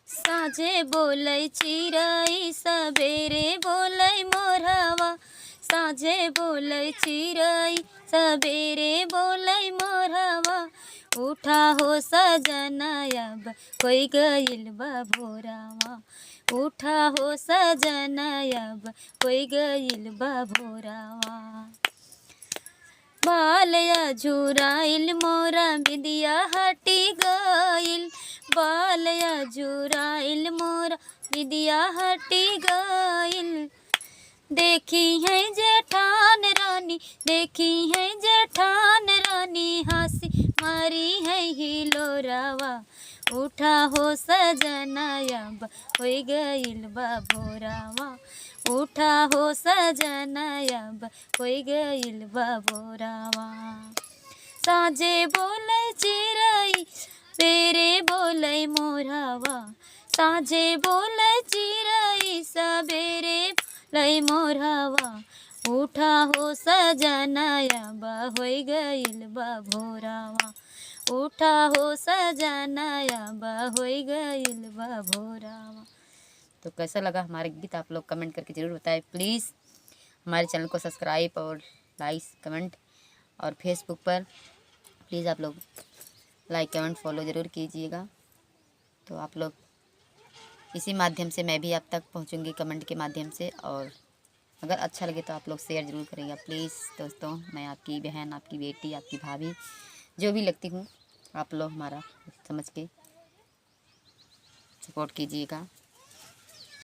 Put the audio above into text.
साँझे बोलै चिड़ै सबेरे बोलै मोरवा, साँझे बोलै चिड़ै सबेरे बोलै मोरवा। उठा हो सजना अब होई गइल बा भोरवा, उठा हो सजना अब होई गइल बा भोरवा। बालया झुराइल मोरा बिंदिया हटी गइल, बालया झुराइल मोरा बिंदिया हटी गइल। देखी है जेठान रानी, देखी है जेठान रानी, हंसी मारी है हिलोरावा। उठा हो सजना अब होई गइल बा भोरवा, उठा हो सजना अब होई गइल बा भोरवा। साँझे बोलै चिड़ै सबेरे बोलै मोरवा, साँझे बोलै चिड़ै सबेरे बोलै मोरवा। उठा हो सजना अब होई गइल बा भोरवा, उठा हो सजना अब होई गइल बा भोरवा। तो कैसा लगा हमारा गीत आप लोग कमेंट करके ज़रूर बताएं प्लीज़। हमारे चैनल को सब्सक्राइब और लाइक कमेंट, और फेसबुक पर प्लीज़ आप लोग लाइक कमेंट फॉलो ज़रूर कीजिएगा। तो आप लोग इसी माध्यम से मैं भी आप तक पहुंचूंगी कमेंट के माध्यम से, और अगर अच्छा लगे तो आप लोग शेयर ज़रूर करिएगा प्लीज़। दोस्तों, मैं आपकी बहन, आपकी बेटी, आपकी भाभी जो भी लगती हूँ, आप लोग हमारा समझ के सपोर्ट कीजिएगा।